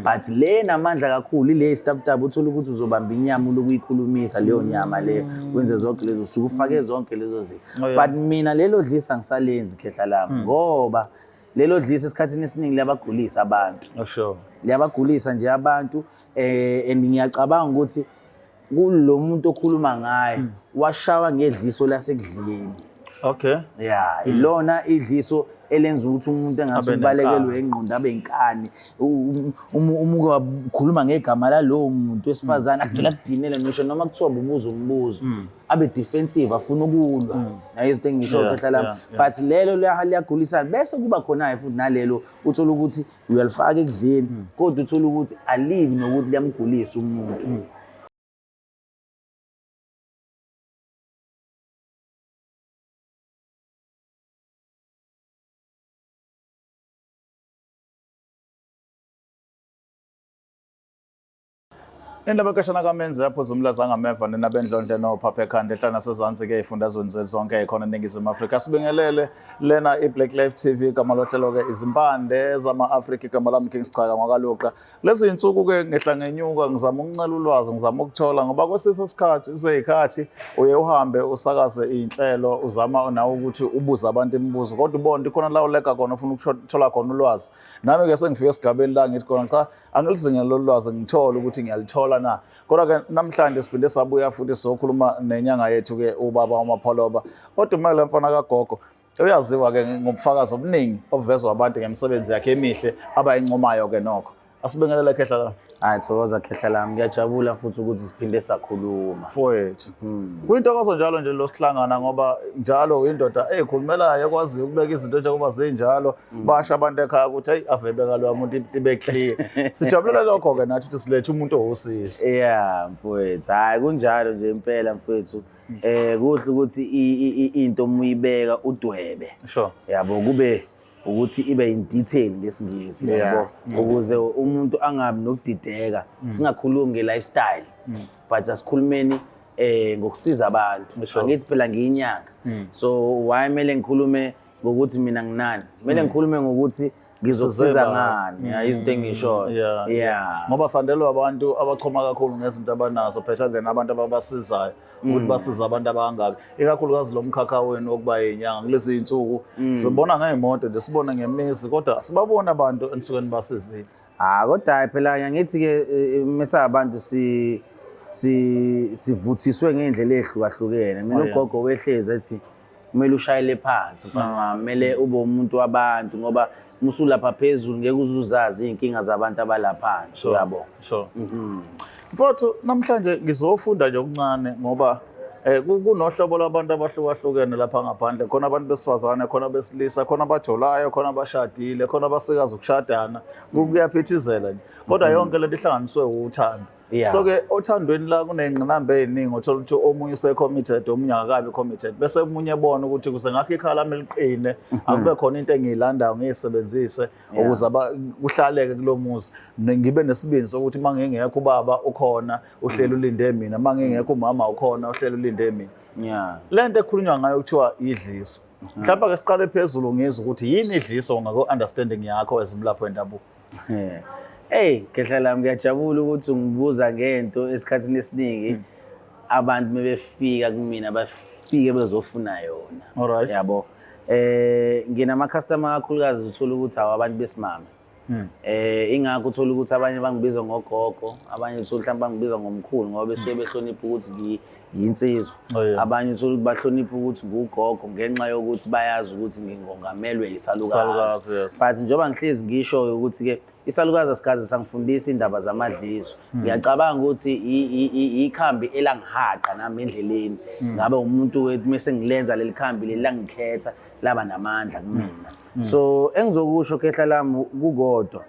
but le namandla kakhulu ile isitabutaba uthola ukuthi uzobamba inyama lokuyikhulumisa leyo nyama le wenze zonke lezo usuke ufake zonke lezo zinto but mina lelo dlisa ngisalenzi khehla lami ngoba lelo dlisa esikhathini esiningi liyabagulisa abantu sure liyabagulisa nje abantu and ngiyacabanga ukuthi kulo muntu okhuluma ngaye washawa ngedliso lasekudleni okay yeah ilona idliso elenza ukuthi umuntu engathi ubalekelwe engqondo abe inkani umuke wakhuluma ngegama lalowo muntu wesifazana akuvela kudinele ngisho noma kuthiwa bubuza umbuzo abe defensive afuna ukulwa nayo izinto engisho phela lapha but lelo liyagulisana bese kuba khona futhi nalelo uthola ukuthi uyalifaka ekudleni kodwa uthola ukuthi alibi nokuthi liyamgulisa umuntu Indaba kashana kamenzi yaphuza umlaza ngameva nenabendlondle nophaphe ekhanda ehlana sezantsi ke ifundazweni zonke ekhona eNingizimu Afrika sibingelele lena iBlack Life TV igama lohlelo ke izimpande zama-Afrika igama lami King Sichaka Mwakaluqa lezi insuku ke ngehla ngenyuka ngizama ukuncela ulwazi ngizama ukuthola ngoba kwesisa isikhathi iseyikhathi uye uhambe usakaze inhlelo uzama nawe ukuthi ubuze abantu imibuzo kodwa ubona khona la uleka khona ufuna ukuthola khona ulwazi nami ke sengifike esigabeni la ngithi khona cha angilizingela lo lwazi ngithola ukuthi ngiyalithola na kodwa ke namhlanje siphinde sabuya futhi sokhuluma nenyanga yethu ke ubaba uMapholoba odumele mfana kaGogo uyaziwa ke ngomfakazi obuningi obuvezwa abantu ngemisebenzi yakhe emihle abayincomayo ke nokho asibingelele khehla la hayi thokoza khehla lami ngiyajabula futhi ukuthi siphinde sakhuluma mfowethu kuyintokozo njalo nje lo sihlangana ngoba njalo indoda ekhulumelayo ekwazi ukubeka izinto njengoba zinjalo basha abantu ekhaya ukuthi hey avebeka lo muntu ibe clear sijabulela lokho ke nathi ukuthi silethe umuntu owusizo yeah mfowethu hayi kunjalo nje impela mfowethu kuhle ukuthi into umuyibeka udwebe sure yabo kube ukuthi ibe in detail ngesingisi yabo ukuze umuntu angabi nokudideka singakhulumi nge-lifestyle but asikhulumeni ngokusiza abantu angithi phela ngiyinyanga so why mele ngikhulume ngokuthi mina nginani mele ngikhulume ngokuthi ngizokusiza ngani izinto engisho yeah ngoba sandelwa abantu abachoma kakhulu ngezinto abanazo phela then abantu ababasizayo ukuthi basiza abantu abangaka ikakhulukazi lo mkhakha wenu okuba yinyanga kulezi insuku sibona ngezimoto nje sibona ngemizi kodwa sibabona abantu ensukwini basizile kodwa phela ngithi ke mesa abantu sivuthiswe ngendlela ehlukahlukene mina ugogo wehlezi ethi kumele ushayele phansi mfana kumele ube umuntu wabantu ngoba musulapha phezulu ngeke uzuzazi inkinga zabantu abalaphansi uyabo sure mfowethu namhlanje ngizofunda nje okuncane ngoba kunohlobo labantu abahlukahlukene lapha ngaphandle khona abantu besifazane khona besilisa khona abajolayo khona abashadile khona abasikazi ukushadana kuyaphithizela nje kodwa yonke lento ihlanganiswe uthando so ke othandweni la kunengqinamba eziningi uthola ukuthi omunye usecommitted omunye akakabi committed bese umunye ebona ukuthi kuze ngakho ikhala lami liqine akube khona into engiyilandayo ngiyisebenzise ukuze kuhlaleke kulomuzi ngibe nesibindi sokuthi mangengekho ubaba ukhona uhlelo ulinde mina mangengekho umama ukhona uhlelo ulinde mina lento ekhulunywa ngayo kuthiwa idliso mhlawumbe ke siqale phezulu ngizwe ukuthi yini idliso ngako understanding yakho ezimlapho wendabuko hey khehla lami ngiyajabula ukuthi ungibuza ngento esikhathini esiningi abantu mebefika kumina bafike bezofuna yona yabo nginama customer kakhulukazi uthola ukuthi abantu besimame ingakho uthola ukuthi abanye bangibiza ngogogo abanye uthola mhlawumbe bangibiza ngomkhulu ngoba besuke behlonipha ukuthi yinsizwa abanye uthola ukuthi bahlonipha ukuthi ngugogo ngenxa yokuthi bayazi ukuthi ngingongamelwe isalukazi but njengoba ngihlezi ngisho ukuthi ke isalukazi asikaze sangifundisa indaba zamadliso ngiyacabanga ukuthi ikhambi elangihaqa nami endleleni ngabe umuntu wethu mase ngilenza leli khambi lelangikhetha laba namandla kumina so engizokusho khehla lami kukodwa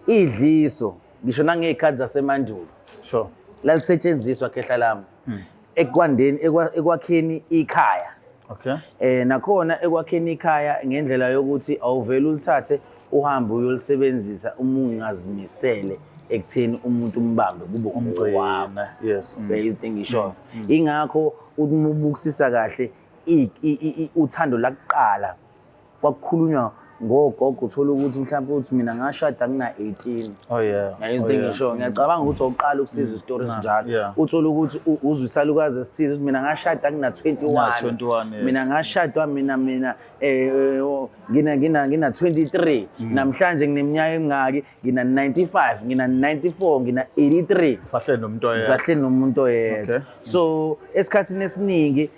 idliso ngisho nangezikhathi zasemandulo sure lalisetshenziswa khehla lami ekwandeni ekwakheni ikhaya nakhona ekwakheni ikhaya ngendlela yokuthi awuvela ulithathe uhambe uyolisebenzisa uma ungazimisele ekutheni umuntu umbambe kube umgcwana izinto engisho ingakho umubukisisa kahle uthando lakuqala kwakukhulunywa ngogogo uthola ukuthi mhlawumbe uthi mina ngashada ngina-18. Oh yeah. Yayizinto engisho ngiyacabanga ukuthi awuqala ukusiza isitori esinjalo. Yeah. Uthola ukuthi uzwe isalukazi esithize ukuthi mina ngashada ngina-21. 21 yes. Mina ngashadwa mina ngina 23. Namhlanje ngineminyaka emingaki ngina 95, ngina 94, ngina 83. Sahleli nomuntu oyedwa. Sahleli nomuntu oyedwa. Okay. So esikhathini esiningi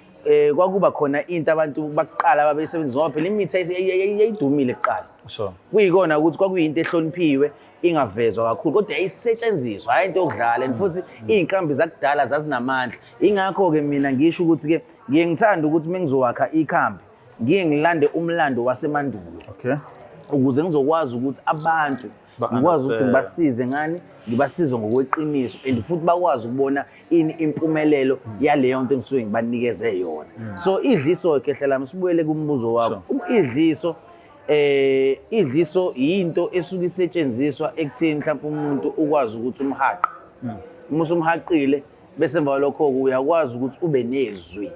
kwakuba khona into abantu baqala babeyisebenzisa ngoba phela imithi yayidumile kuqala. Sure. Kuyikona ukuthi kwakuyinto ehloniphiwe ingavezwa kakhulu kodwa yayisetshenziswa hayi into yokudlala and futhi izinkambi zakudala zazinamandla. Ingakho ke mina ngisho ukuthi ke ngiye ngithanda ukuthi mengizowakha ikhambi ngiye ngilande umlando wasemandulo. Okay. Ukuze ngizokwazi ukuthi abantu ngikwazi ukuthi ngibasize ngani ngibasize ngokweqiniso and futhi bakwazi ukubona ini impumelelo yaleyo nto engisuke ngibanikeze yona. So idliso ke hle lami sibuyele kumbuzo wakho. Idliso into esuke isetshenziswa ekutheni mhlawumbe umuntu ukwazi ukuthi umhaqe. Uma usumhaqile bese emva lokho uyakwazi ukuthi ube nezwi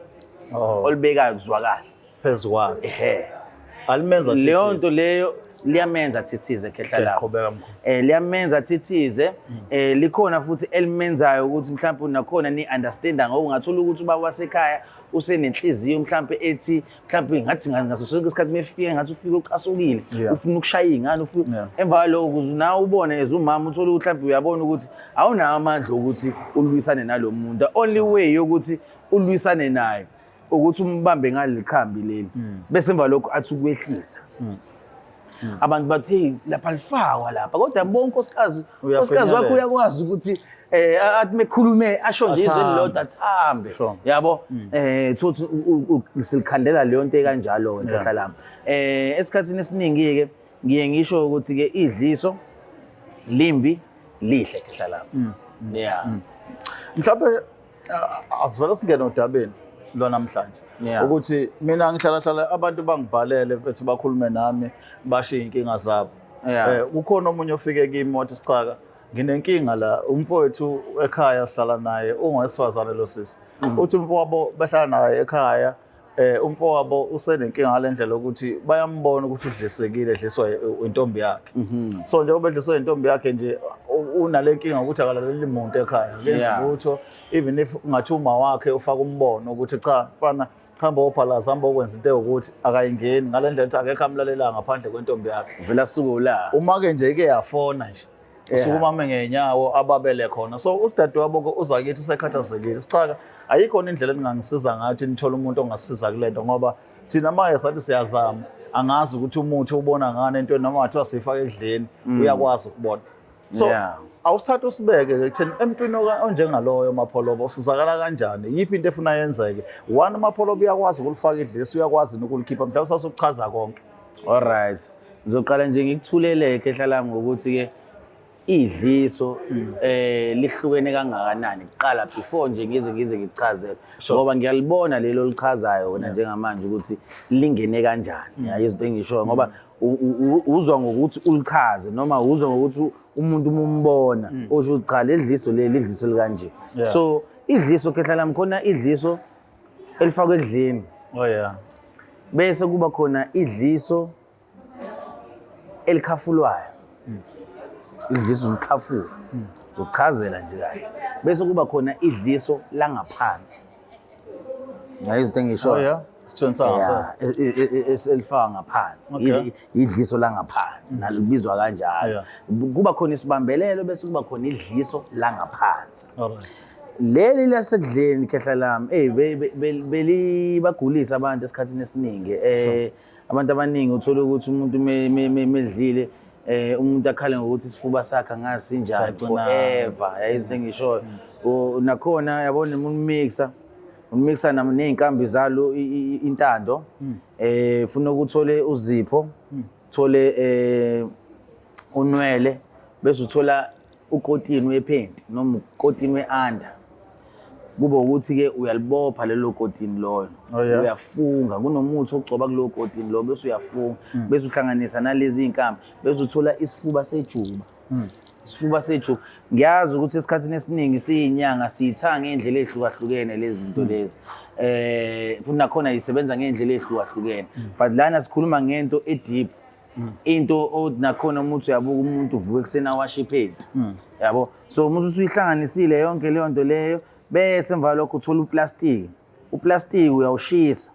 olibekayo kuzwakala phezu kwakhe. Ehe. Alimenza thithize. Leyo nto leyo liyamenza thithize khehla lapho. Qhubeka mkhulu. Liyamenza thithize. Likhona futhi elimenzayo ukuthi mhlawumbe nakhona ni-understanda ngokungathola ukuthi ubaba wasekhaya usenenhliziyo mhlawumbe ethi mhlawumbe ngathi ngaso sonke isikhathi mefika ngathi ufike ucasukile ufuna ukushaya ingane ufuna emva lokho ukuze nawe ubone ezumama uthola ukuthi mhlawumbe uyabona ukuthi awunawo amandla ukuthi ulwisane nalomuntu. Only way yokuthi ulwisane naye ukuthi umbambe ngalikhambi leli bese emva lokho athi ukwehlisa. Abantu bathi hey lapha lifakwa lapha kodwa bonke unkosikazi wakho uyakwazi ukuthi athi mekhulume asho nje izwi elilodwa athambe yabo thothi silikhandela leyo nto kanjalo ngehla lami. Esikhathini esiningi ke ngiye ngisho ukuthi ke idliso limbi lihle ngehla lami. Yeah. Mhlawumbe asivela singena odabeni lo namhlanje ukuthi mina ngihlala abantu bangibhalele bethi bakhulume nami bashiya inkinga zabo. Kukhona omunye ofike kimi wathi sichaka nginenkinga la umfowethu ekhaya sihlala naye ungowesifazane lo sisi. Uthi umfowabo behlala naye ekhaya umfowabo usenenkinga ngalendlela ukuthi bayambona ukuthi udlisekile edliswa intombi yakhe. So njengoba edliswa intombi yakhe nje unalenkinga ukuthi akalaleli umuntu ekhaya. Lenza ukuthi even if ngathi uma wakhe ufaka umbono ukuthi cha mfana hamba ophalaza hamba okwenza into ukuthi akayingeni ngalendlela ukuthi akekho amlalela ngaphandle kwentombi yakhe. Vela suku la. Uma ke nje ike yafona nje. Usukuma ngenyawo ababele khona. So udadewabo uza kithi usekhathazekile. Sichaka ayikhona indlela engangisiza ngathi nithola umuntu ongasiza kulento ngoba thina manje sathi siyazama angazi ukuthi umuthi ubona ngane into noma wathi wasifaka edleni uyakwazi ukubona. So awusithatha usibeke ke kutheni empini onjengaloyo mapholobo usizakala kanjani yipi into efuna yenzeke one mapholobo uyakwazi ukulifaka idlisi uyakwazi ukulikhipha mhlawumbe sasukuchaza konke. All right ngizoqala nje ngikuthuleleke ehla lami ngokuthi ke idliso lihlukene kangakanani kuqala before nje ngize ngichazele ngoba ngiyalibona lelo lichazayo wena njengamanje ukuthi lingene kanjani. Yayizinto engishoyo ngoba uzwa ngokuthi ulichaze noma uzwa ngokuthi umuntu umbona osho cha ledliso ledliso likanje. So idliso khehla lami khona idliso elifakwe edleni. Oh yeah. Bese kuba khona idliso elikhafulwayo. Idliso likhafula uzochazela nje kahle. Bese kuba khona idliso langaphansi. Yayizinto engishoyo. Oh yeah. Elifaka ngaphansi idliso langaphansi nalo libizwa kanjalo. Kuba khona isibambelelo bese kuba khona idliso langaphansi. Leli lasekudleni khehla lami beli bagulisa abantu esikhathini esiningi. Abantu abaningi uthola ukuthi umuntu medlile umuntu akhale ngokuthi isifuba sakhe angasinjani forever. Yayizinto engishoyo. Nakhona yabona ummixa nezinkambi zalo intando ufuna ukuthole uzipho uthole unwele bese uthola ukotini wepaint noma ukotini weanda kube ukuthi ke uyalibopha lelo kotini loyo uyafunga kunomuthi ogcoba kulo kotini lo bese uyafunga bese uhlanganisa nalezi zinkambi bese uthola isifuba sejuba. Isifuba sejuba ngiyazi ukuthi esikhathini esiningi siyinyanga siyithanga ngendlela ehlukahlukene lezi zinto lezi futhi nakhona isebenza ngendlela ehlukahlukene but lana sikhuluma ngento edeep into nakhona umuntu uyabuka umuntu uvuka ekuseni awashe ipaint yabo. So uma usuyihlanganisile yonke leyo nto leyo bese emva lokho uthola uplastic uyawushisa.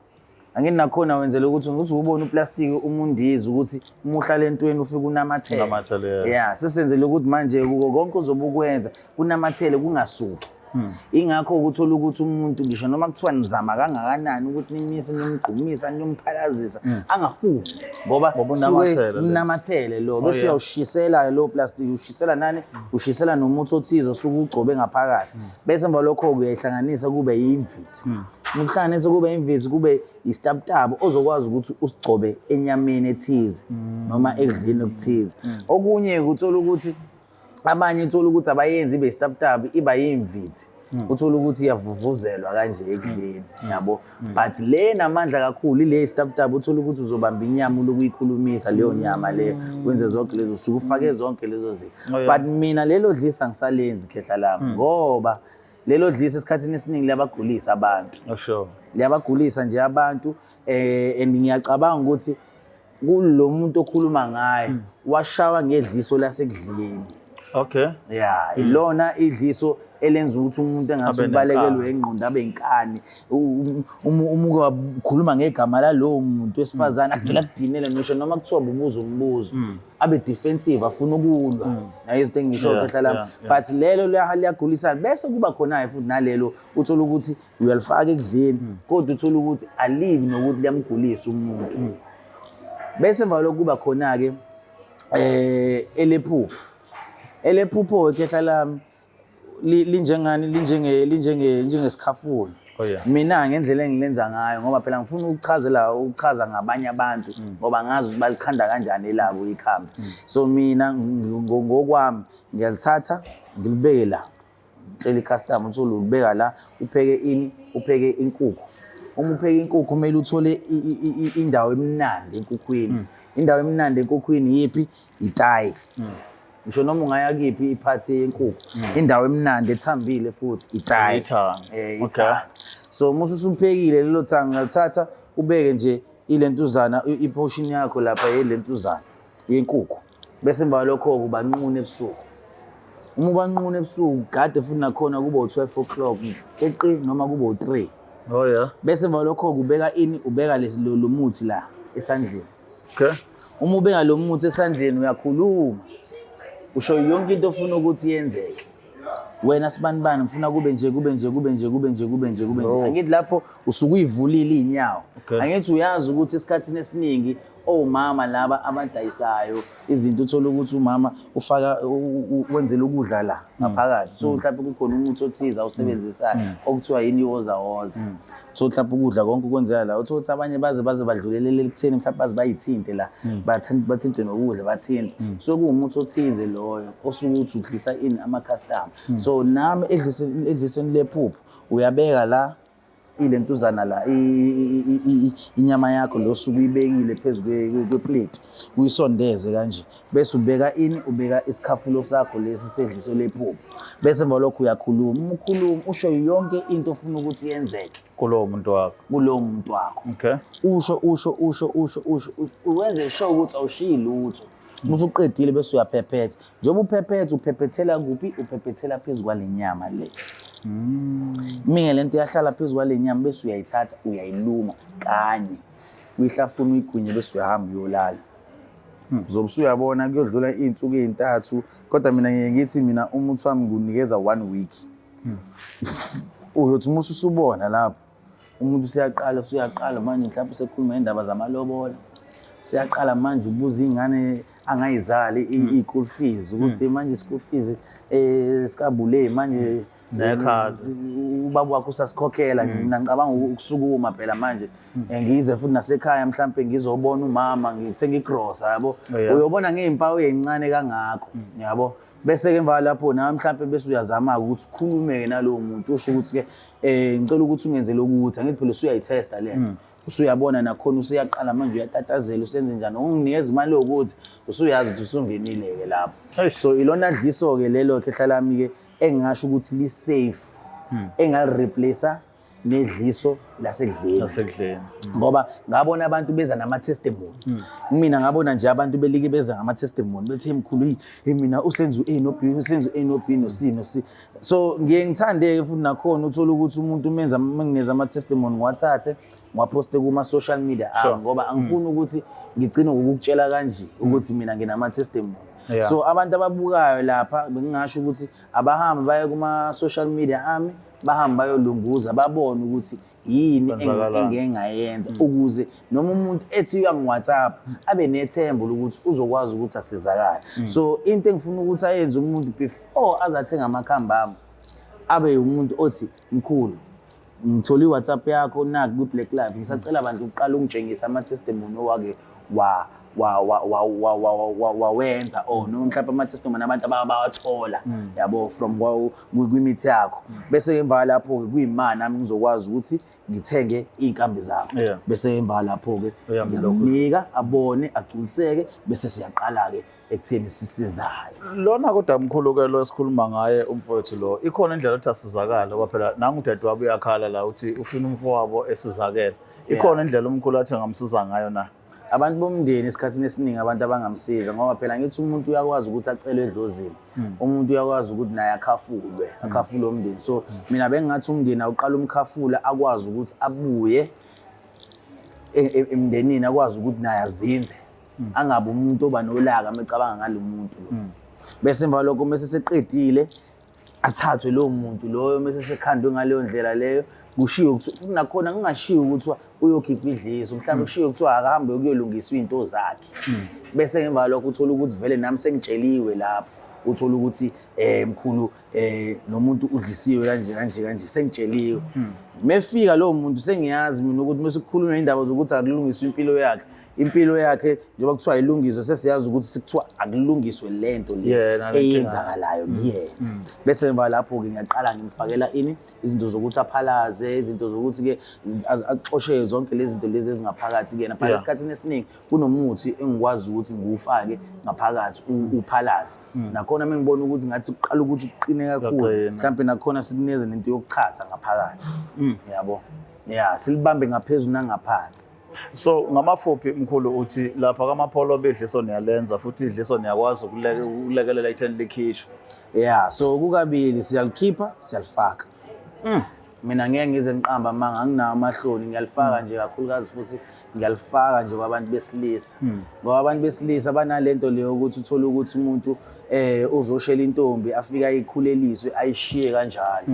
Angini nakhona wenzela ukuthi ubone uplastic umundiza ukuthi uma uhlala entweni ufike unamathele. Yeah, sesenzele ukuthi manje kuko konke uzobukwenza kunamathele kungasuki. Ingakho ukuthola ukuthi umuntu ngisho noma kuthiwa nizama kangakanani ukuthi nimise nimgqumisa nimphalazisa angafuni ngoba unamathele lo bese uyawushisela lo plastic ushisela nani ushisela nomuthi othize osuke ugcobe ngaphakathi bese emva lokho uyayihlanganisa kube yimvithi. Ukuhlanganisa kube imvithi kube istabtabo ozokwazi ukuthi usigcobe enyameni ethize noma ekudleni okuthize. Okunye ukuthola ukuthi abanye uthola ukuthi abayenzi ibe istabtabo iba yimvithi. Uthola ukuthi iyavuvuzelwa kanje ekudleni yabo. But le namandla kakhulu ile istabtabo uthola ukuthi uzobamba inyama lokuyikhulumisa leyo nyama leyo wenze zonke lezo suku ufake zonke lezo zinto. But mina lelo dlisa ngisalenzi khehla lami ngoba lelo dlisa esikhathini esiningi liyabagulisa abantu. Sure. Liyabagulisa nje abantu and ngiyacabanga ukuthi kulo muntu okhuluma ngaye washawa ngedliso lasekudleni. Okay. Yeah, ilona idliso elenza ukuthi umuntu engathi ubalekelwe engqondo abe inkani. Umuke wakhuluma ngegama lalowo muntu wesifazana akuvela kudinele ngisho noma kuthiwa ububuza umbuzo abe defensive afuna ukulwa. Nayo izinto engisho phela la but lelo liyagulisana bese kuba khona futhi nalelo uthola ukuthi uyalifaka ekudleni kodwa uthola ukuthi alivi nokuthi liyamgulisa umuntu. Bese emva lokho kuba khona ke elephupho khehla lami linjengani linjengesikhafula. Mina ngendlela engilenza ngayo ngoba phela ngifuna ukuchaza ngabanye abantu ngoba ngazi balikhanda kanjani elabo ikhambi. So mina ngokwami ngiyalithatha ngilibeke la tshela icustomer ukuthi ulibeka la upheke inkukhu. Uma upheke inkukhu kumele uthole indawo emnandi enkukhwini. Indawo emnandi enkukhwini yipi? Itayi. Ngisho noma ungaya kiphi iphathi yenkukhu indawo emnandi ethambile futhi itayi. Okay. So musu usuphekile lelo thanga ngalithatha ubeke nje ilentuzana iportion yakho lapha yelentuzana yenkukhu bese emva lokho kuba nqune ebusuku. Uma ubanqune ebusuku gade futhi nakhona kuba u12 o'clock eqi noma kuba u3. Oh yeah. Bese emva lokho kubeka ubeka lo muthi la esandleni. Okay. Uma ubeka lo muthi esandleni uyakhuluma. Usho yonke into ofuna ukuthi yenzeke. Wena sibanibani ngifuna kube nje. Angithi lapho usuke uyivulile inyawo. Angithi uyazi ukuthi esikhathini esiningi omama laba abandayisayo izinto uthola ukuthi umama ufaka wenzela ukudla la ngaphakathi. So mhlawumbe kukhona umuthi othiza awusebenzisayo okuthiwa yini woza. So mhlawumbe ukudla konke kwenzela la uthola ukuthi abanye baze badlulelele ekutheni mhlawumbe baze bayithinte la bathinte nokudla bathinte. So kuwumuthi othize loyo osuke uthi udlisa ama customer. So nami edliseni lephupho uyabeka la ilentuzana la inyama yakho lo suku uyibekile phezulu kweplate uyisondeze kanje bese ubeka isikhafulo sakho lesi sedliso lephupho bese emva lokho uyakhuluma usho yonke into ofuna ukuthi yenzeke kulowo muntu wakho. Okay. Usho uwenze sure ukuthi awushiyi lutho. Musuqedile bese uyaphephetha. Njengoba uphephetha uphephethela kuphi? Uphephethela phezulu kwalenyama le. Minge lento yahlala phezulu kwalenyama bese uyayithatha uyayiluma kanye. Uyihlafuna uyigwinye bese uyahamba uyolala. Uzobe uyabona kuyodlula izinsuku ezintathu kodwa mina ngithi mina umuthi wami ngunikeza 1 week. Uyothi musu usubona lapho. Umuntu usuyaqala manje mhlawumbe sekhuluma indaba zamalobola. Siyaqala manje ubuza ingane angayizali i-school fees ukuthi manje school fees sikabule manje nekhazi ubaba wakho usasikhokhela mina ngicabanga ukusukuma phela manje ngize futhi nasekhaya mhlawumbe ngizobona umama ngithenga igrosa yabo uyobona ngezimpawu ezincane kangakho yabo bese ke emva lapho na mhlawumbe bese uyazama ukuthi ukhulume nalowo muntu usho ukuthi ke ngicela ukuthi ungenze lokuthi angithi phela usuyayitesta lento usuyabona nakhona usuyaqala manje uyatatazela usenze njani unginikeza imali yokuthi usuyazi ukuthi usungenile ke lapho. So ilona dliso ke lelo khehla lami ke engasho ukuthi li safe engal replace nedliso lasekudleni ngoba ngabona abantu beza nama-testimony mina ngabona nje abantu belike beza ngama-testimony bethi mkhulu mina usenze u-A no B usenze u-A no B no C no C so ngiye ngithande-ke futhi nakhona uthola ukuthi umuntu mengineza ama-testimony ngiwathathe ngiwaposte kuma-social media ngoba angifuni ukuthi ngigcine ngokukutshela kanje ukuthi mina nginama-testimony. So abantu ababukayo lapha bengingasho ukuthi abahambe baye kuma-social media ami bahambe bayolunguza babone ukuthi yini engeke ngayenza ukuze noma umuntu ethi uyangi-WhatsApp abe nethembo lokuthi uzokwazi ukuthi asizakale. So into engifuna ukuthi ayenze umuntu before azathenga amakhambi ami abe umuntu othi mkhulu ngithole i-WhatsApp yakho naku ku-Black Life ngisacela abantu uqala ungitshengisa ama-testimony owake wawenza noma mhlawumbe ama-testimony abantu abawathola yabo from kwimithi yakho bese emva lapho-ke kuyimani nami ngizokwazi ukuthi ngithenge iy'nkambi zakho bese emva lapho-ke ngiyamnika abone agculiseke bese siyaqala-ke ekutheni sisizane. Lona kodwa mkhulu-ke lo esikhuluma ngaye umfowethu lo ikhona indlela yokuthi asizakale ngoba phela nangu udadewabo uyakhala la uthi ufuna umfowabo esizakele ikhona indlela umkhulu athi angamsiza ngayo na? Abantu bomndeni esikhathini esiningi abantu abangamsiza ngoba phela ngithi umuntu uyakwazi ukuthi acelwe edlozini umuntu uyakwazi ukuthi naye akhafule umndeni so mina bengingathi umndeni awuqala umkhafula akwazi ukuthi abuye emndenini akwazi ukuthi naye azinze angabe umuntu oba nolaka mecabanga ngalo muntu lo bese emva lokho mase seqedile athathwe lo muntu loyo mase sekhandwe ngaleyo ndlela leyo kushiyo ukuthi futhi nakhona ngingashiyo ukuthi uyokhipha idliso mhlawumbe kushiyo ukuthi akahambe ukuyolungiswa izinto zakhe bese ngemva lokho uthola ukuthi vele nami sengitsheliwe lapho uthola ukuthi mkhulu nomuntu udlisiwe kanje sengitsheliwe mefika lo muntu sengiyazi mina ukuthi mase kukhulunywa indaba zokuthi akulungiswe impilo yakhe njengoba kuthiwa ilungiswe sesiyazi ukuthi sikuthiwa akulungiswe lento le eyenzakalayo kuyena bese emva lapho-ke ngiyaqala ngimfakela izinto zokuthi aphalaze izinto zokuthi-ke axoshe zonke lezi zinto lezi ezingaphakathi kuyena phela esikhathini esiningi kunomuthi engikwazi ukuthi ngiwufake ngaphakathi uphalaze nakhona mengibona ukuthi ngathi kuqala ukuthi uqine kakhulu mhlawumbe nakhona sikuneze nento yokuchatha ngaphakathi yabo silibambe ngaphezulu nangaphansi. So ngamafuphi mkhulu uthi lapha kamapholo bedliso niyalenza futhi idliso niyakwazi ukulekelela ekutheni likhishwe. So kukabili siyalikhipha siyalifaka. Mina ngeke ngize ngiqamba manga nginawo amahloni ngiyalifaka nje kakhulukazi futhi ngiyalifaka nje kwabantu besilisa. Ngoba abantu besilisa banalento leyo ukuthi uthola ukuthi umuntu uzoshela intombi afika ayikhuleliswe ayishiye kanjalo.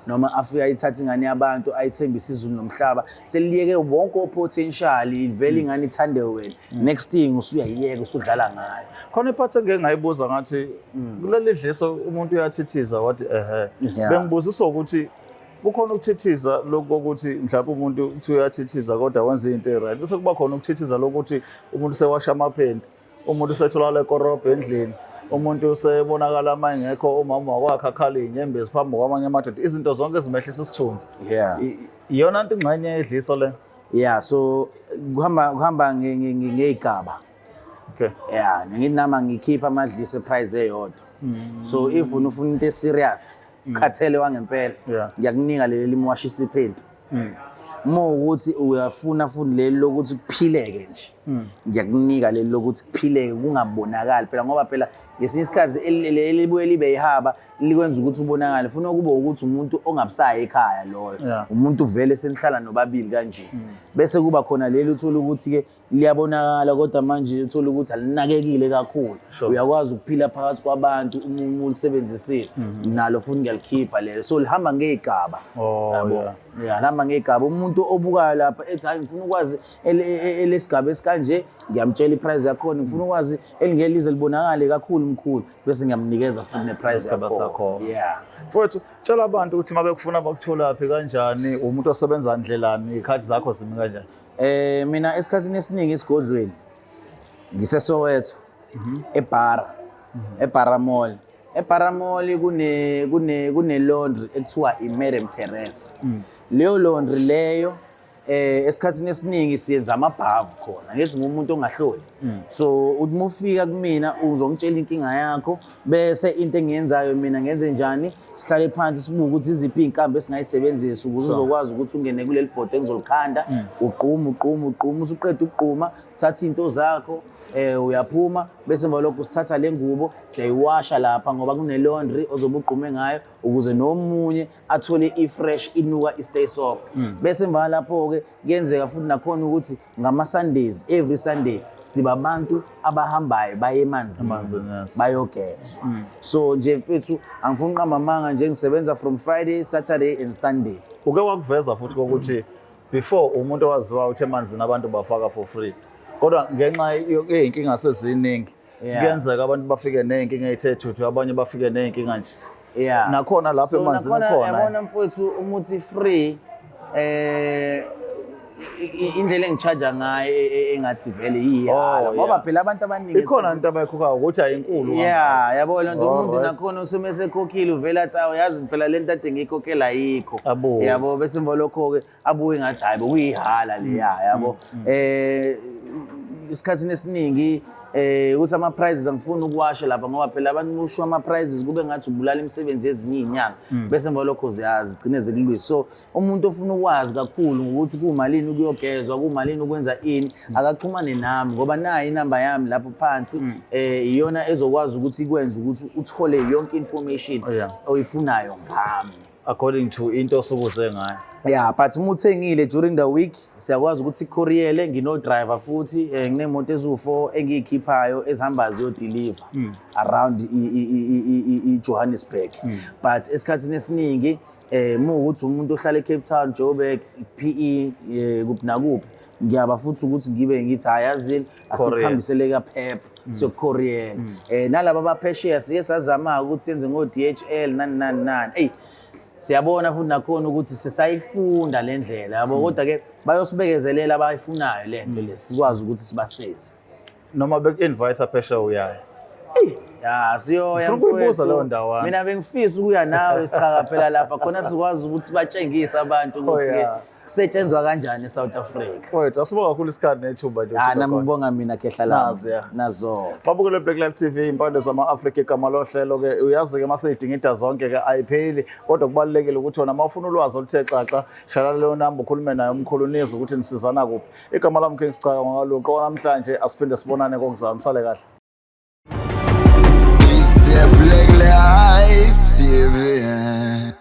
Noma afika ayithatha ingane yabantu ayithembisa izulu nomhlaba seliyeke wonke opotential vele ingane ithande wena next thing usuyayiyeka usudlala ngayo khona iphathi engeke ngayibuza ngathi kuleli dliso umuntu uyathithiza wathi bengibuzisa ukuthi kukhona ukuthithiza lokuthi mhlawumbe umuntu uthi uyathithiza kodwa wenza into right bese kuba khona ukuthithiza lokuthi umuntu sewasha amaphenti umuntu setholala ekorobhe endlini umuntu usebonakala mangekho umama wakhe akhala inyembezi phambi kwamanye amadoda izinto zonke ezimehlisa isithunzi iyona nto ingxenye yedliso le so kuhamba ngey'gaba ngithi nama ngikhipha amadliso eprice eyodwa so if ufuna into eserious khathele wangempela ngiyakunika leli mwashisa iphenti ukuthi uyafuna futhi leli lokuthi kuphileke nje ngiyakunika leli lokuthi kuphileke kungabonakali phela ngoba phela ngesinye isikhathi elibuye libe yihaba likwenza ukuthi ubonakale funa kube ukuthi umuntu ongabusayi ekhaya loyo umuntu vele senihlala nobabili kanje bese kuba khona leli uthola ukuthi-ke liyabonakala kodwa manje uthola ukuthi alinakekile kakhulu uyakwazi ukuphila phakathi kwabantu uma ulisebenzisile nalo futhi ngiyalikhipha lelo so lihamba ngey'gaba lihamba ngey'gaba umuntu obukayo lapha ethi hayi ngifuna ukwazi elesigaba esikanje ngiyamtshela iprice yakhona ngifuna ukwazi elingelize libonakale kakhulu mkhulu bese ngiyamnikeza futhi neprice yakho mfowethu tshela abantu ukuthi uma bekufuna bakutholaphi kanjani umuntu osebenza ndlelani iy'khathi zakho zimi kanjani. Mina esikhathini esiningi esigodlweni ngiseSoweto eBara Mall. eBara Mall kune laundry ekuthiwa iMadam Teresa. Leyo laundry leyo esikhathini esiningi siyenza amabhavu khona ngithi ngumuntu ongahloli so uthi mufika kumina uzongitshela inkinga yakho bese into engiyenzayo mina ngenze njani sihlale phansi sibuke ukuthi iziphi inkambi esingayisebenzisa ukuze uzokwazi ukuthi ungene kuleli bhodi engizolikhanda uqhuma usuqeda ukuqhuma thatha into zakho uyaphuma bese emva lokho sithatha le ngubo siyayiwasha lapha ngoba kune laundry ozobe uqhume ngayo ukuze nomunye athole i-fresh inuka i-stay soft bese emva lapho ke kuyenzeka futhi nakhona ukuthi ngama Sundays every Sunday siba abantu abahambayo baye emanzini bayogezwa so nje mfethu angifuni uqamba amanga nje ngisebenza from Friday Saturday and Sunday. Uke wakuveza futhi ukuthi before umuntu owaziwa ukuthi emanzini abantu bafaka for free kodwa ngenxa yey'nkinga seziningi kuyenzeka abantu bafike ney'nkinga ey'the abanye bafike ney'nkinga nje nakhona lapho emanzini khona yabona mfowethu umuthi free indlela engicharge ngayo engathi vele yihala ngoba phela abantu abaningi ikhona into abayikhokhayo ukuthi ayinkulu yabona nje umuntu nakhona usumese ekhokhile uvela athi awu yazi phela le nto ade ngiyikhokhela yikho yabo bese emva lokho ke abuye ngathi hayi bokuyihala leya yabo isikhathini esiningi ukuthi ama-prizes angifuni ukuwasha lapha ngoba phela abantu musho ama-prizes kube ngathi ubulala imisebenzi ezinye iy'nyanga bese emva lokho zigcine zikulwisa so umuntu ofuna ukwazi kakhulu ngokuthi kumalini ukuyogezwa kumalini ukwenza ini akaxhumane nami ngoba nayo inamba yami lapho phansi iyona ezokwazi ukuthi ikwenze ukuthi uthole yonke information oyifunayo ngami according to into osukuze ngayo. But uma uthengile during the week siyakwazi ukuthi icourier ngino driver futhi nginemoto ezu4 engiyikhiphayo ezihamba ziyodeliver around Johannesburg but esikhathini esiningi ukuthi umuntu ohlala eCape Town Joburg PE kuphi nakuphi ngiyaba futhi ukuthi ngibe ngithi hayazini asikhambisele kaPep so courier nalabo abaphesheya siye sazama ukuthi senze ngo DHL nani siyabona futhi nakhona ukuthi sisayifunda le ndlela yabo kodwa ke bayosibekezelela abayifunayo le nto lesikwazi ukuthi sibaseze noma bek-invite phesheya uyayo siyoya mfowethu mina bengifisa ukuya nawe sichaka phela lapha khona sikwazi ukuthi batshengise abantu ukuthi kusetshenzwa kanjani eSouth Africa. Wethu asibonga kakhulu isikhathi nethuba nje. Nami ngibonga mina khehla lami. Nazo. Babukele Black Live TV impande zama-Afrika igama lohlelo ke uyazi ke mase idingida zonke ke ayipheli kodwa kubalekile ukuthi wona mawufuna ulwazi oluthe xaxa shala leyo number ukhulume naye umkhulunizi ukuthi nisizana kuphi. Igama lami ke ngicaka ngaloqo namhlanje asiphinde sibonane kokuzana sale kahle. Is the Black Live TV